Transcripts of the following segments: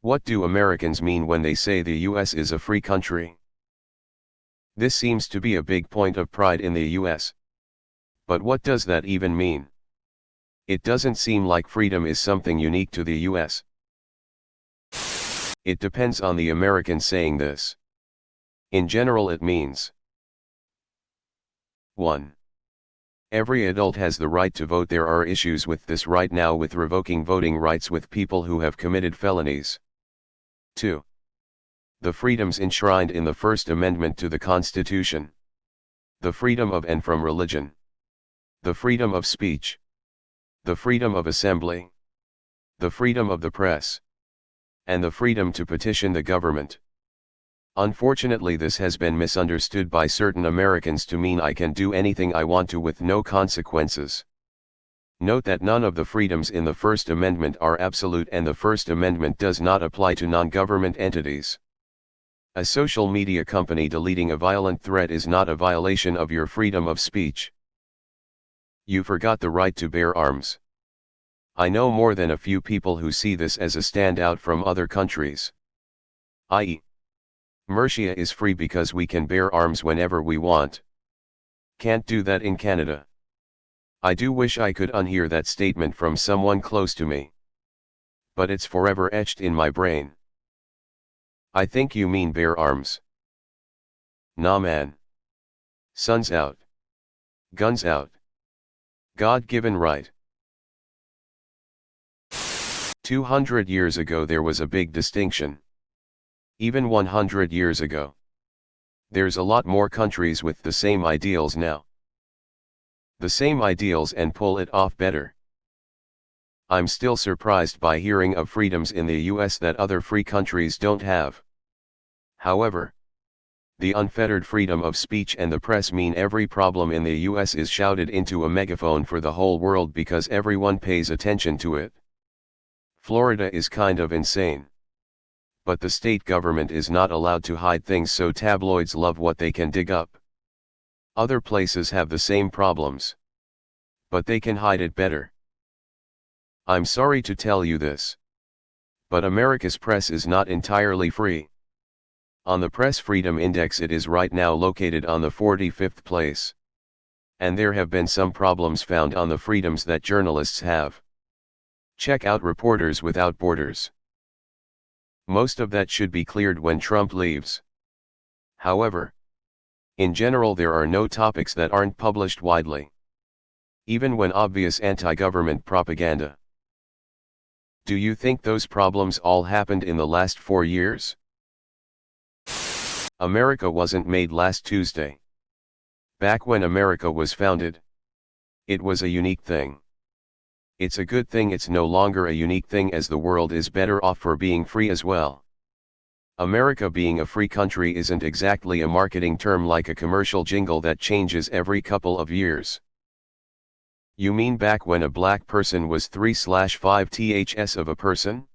What do Americans mean when they say the US is a free country? This seems to be a big point of pride in the US. But what does that even mean? It doesn't seem like freedom is something unique to the US. It depends on the American saying this. In general, it means 1. Every adult has the right to vote. There are issues with this right now with revoking voting rights with people who have committed felonies. 2. The freedoms enshrined in the First Amendment to the Constitution. The freedom of and from religion. The freedom of speech. The freedom of assembly. The freedom of the press. And the freedom to petition the government. Unfortunately, this has been misunderstood by certain Americans to mean I can do anything I want to with no consequences. Note that none of the freedoms in the First Amendment are absolute, and the First Amendment does not apply to non-government entities. A social media company deleting a violent thread is not a violation of your freedom of speech. You forgot the right to bear arms. I know more than a few people who see this as a standout from other countries. I.e., Mercia is free because we can bear arms whenever we want. Can't do that in Canada. I do wish I could unhear that statement from someone close to me. But it's forever etched in my brain. I think you mean bear arms. Nah man. Sun's out. Guns out. God-given right. 200 years ago there was a big distinction. Even 100 years ago. There's a lot more countries with the same ideals now. The same ideals and pull it off better. I'm still surprised by hearing of freedoms in the US that other free countries don't have. However, the unfettered freedom of speech and the press mean every problem in the US is shouted into a megaphone for the whole world because everyone pays attention to it. Florida is kind of insane. But the state government is not allowed to hide things, so tabloids love what they can dig up. Other places have the same problems. But they can hide it better. I'm sorry to tell you this. But America's press is not entirely free. On the Press Freedom Index it is right now located on the 45th place. And there have been some problems found on the freedoms that journalists have. Check out Reporters Without Borders. Most of that should be cleared when Trump leaves. However, in general there are no topics that aren't published widely. Even when obvious anti-government propaganda. Do you think those problems all happened in the last 4 years? America wasn't made last Tuesday. Back when America was founded, it was a unique thing. It's a good thing it's no longer a unique thing, as the world is better off for being free as well. America being a free country isn't exactly a marketing term like a commercial jingle that changes every couple of years. You mean back when a black person was 3/5 ths of a person?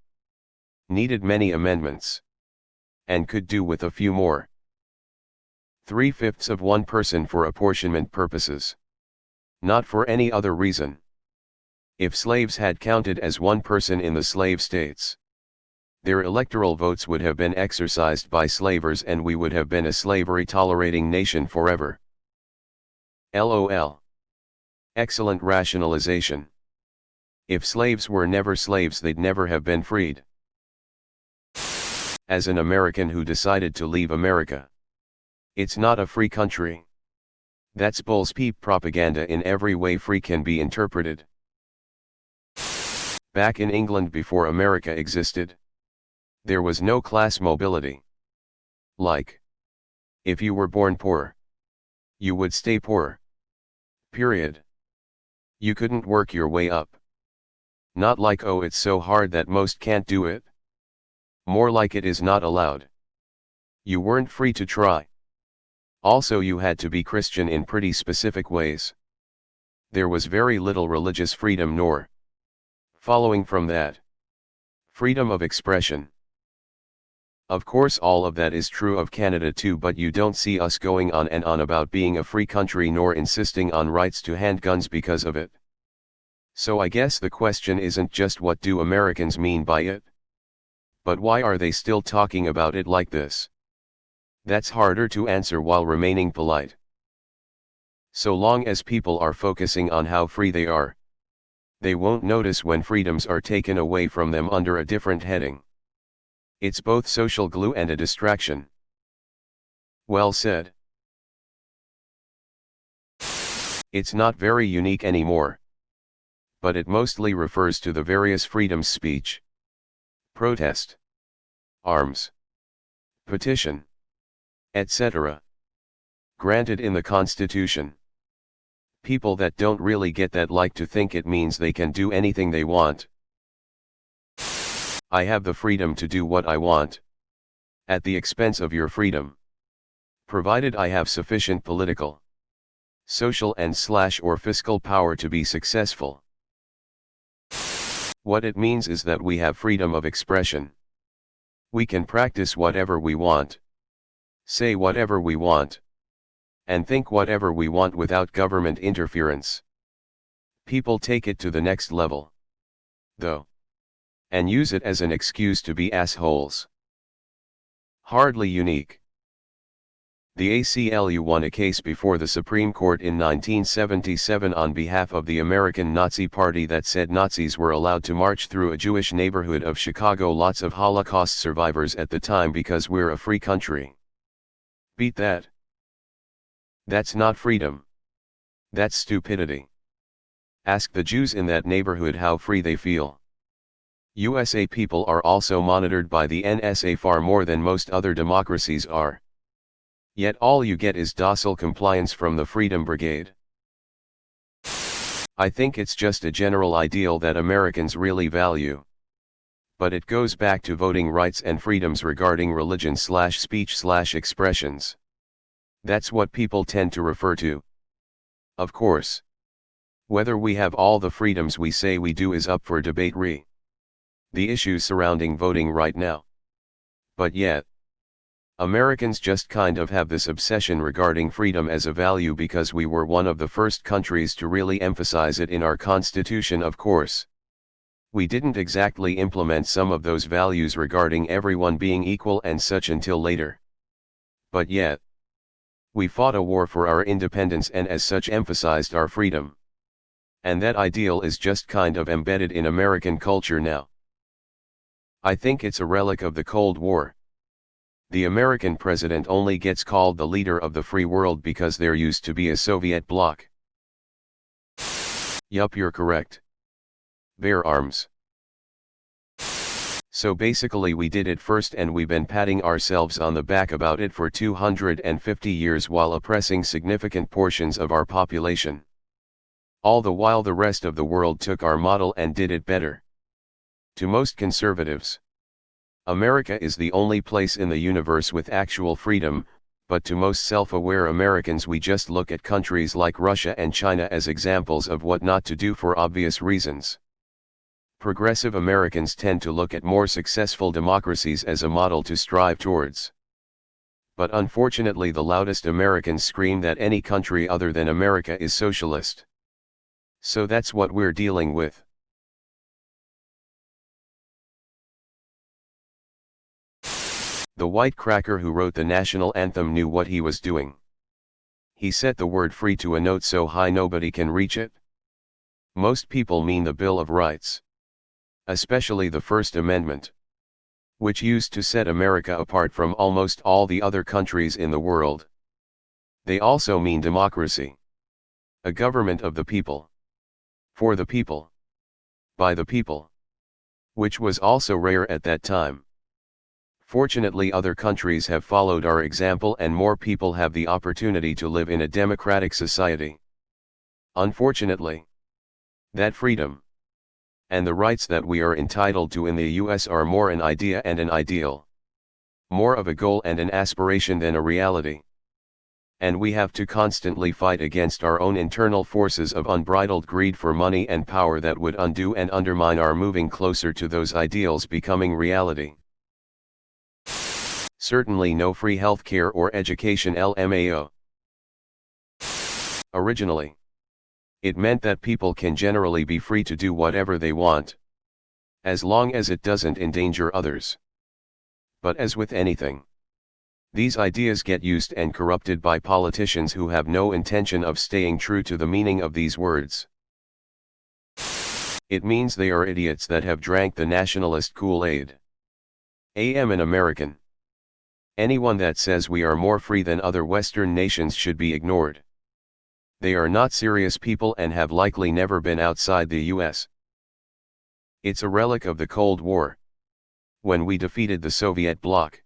Needed many amendments. And could do with a few more. 3/5 of one person for apportionment purposes. Not for any other reason. If slaves had counted as one person in the slave states, their electoral votes would have been exercised by slavers and we would have been a slavery-tolerating nation forever. LOL. Excellent rationalization. If slaves were never slaves, they'd never have been freed. As an American who decided to leave America, it's not a free country. That's bullspeep propaganda in every way free can be interpreted. Back in England before America existed, there was no class mobility. Like, if you were born poor, you would stay poor. Period. You couldn't work your way up. Not like, oh, it's so hard that most can't do it. More like it is not allowed. You weren't free to try. Also, you had to be Christian in pretty specific ways. There was very little religious freedom, nor, following from that, freedom of expression. Of course all of that is true of Canada too, but you don't see us going on and on about being a free country nor insisting on rights to handguns because of it. So I guess the question isn't just what do Americans mean by it, But why are they still talking about it like this? That's harder to answer while remaining polite. So long as people are focusing on how free they are, they won't notice when freedoms are taken away from them under a different heading. It's both social glue and a distraction. Well said. It's not very unique anymore, but it mostly refers to the various freedoms: speech, protest, arms, petition, etc. granted in the Constitution. People that don't really get that like to think it means they can do anything they want. I have the freedom to do what I want, at the expense of your freedom, provided I have sufficient political, social and/or fiscal power to be successful. What it means is that we have freedom of expression. We can practice whatever we want, say whatever we want, and think whatever we want without government interference. People take it to the next level, though, and use it as an excuse to be assholes. Hardly unique. The ACLU won a case before the Supreme Court in 1977 on behalf of the American Nazi Party that said Nazis were allowed to march through a Jewish neighborhood of Chicago. Lots of Holocaust survivors at the time because we're a free country. Beat that. That's not freedom. That's stupidity. Ask the Jews in that neighborhood how free they feel. USA people are also monitored by the NSA far more than most other democracies are. Yet all you get is docile compliance from the Freedom Brigade. I think it's just a general ideal that Americans really value. But it goes back to voting rights and freedoms regarding religion/speech/expressions. That's what people tend to refer to. Of course, whether we have all the freedoms we say we do is up for debate the issues surrounding voting right now. But yet, Americans just kind of have this obsession regarding freedom as a value because we were one of the first countries to really emphasize it in our Constitution. Of course, we didn't exactly implement some of those values regarding everyone being equal and such until later. But yet, we fought a war for our independence and as such emphasized our freedom. And that ideal is just kind of embedded in American culture now. I think it's a relic of the Cold War. The American president only gets called the leader of the free world because there used to be a Soviet bloc. Yup, you're correct. Bear arms. So basically we did it first and we've been patting ourselves on the back about it for 250 years while oppressing significant portions of our population. All the while the rest of the world took our model and did it better. To most conservatives, America is the only place in the universe with actual freedom, but to most self-aware Americans we just look at countries like Russia and China as examples of what not to do for obvious reasons. Progressive Americans tend to look at more successful democracies as a model to strive towards. But unfortunately the loudest Americans scream that any country other than America is socialist. So that's what we're dealing with. The white cracker who wrote the national anthem knew what he was doing. He set the word free to a note so high nobody can reach it. Most people mean the Bill of Rights. Especially the First Amendment, which used to set America apart from almost all the other countries in the world. They also mean democracy. A government of the people. For the people. By the people. Which was also rare at that time. Fortunately, other countries have followed our example and more people have the opportunity to live in a democratic society. Unfortunately, that freedom and the rights that we are entitled to in the US are more an idea and an ideal. More of a goal and an aspiration than a reality. And we have to constantly fight against our own internal forces of unbridled greed for money and power that would undo and undermine our moving closer to those ideals becoming reality. Certainly no free healthcare or education LMAO. Originally, it meant that people can generally be free to do whatever they want, as long as it doesn't endanger others. But as with anything, these ideas get used and corrupted by politicians who have no intention of staying true to the meaning of these words. It means they are idiots that have drank the nationalist Kool-Aid. I am an American. Anyone that says we are more free than other Western nations should be ignored. They are not serious people and have likely never been outside the US. It's a relic of the Cold War, when we defeated the Soviet bloc.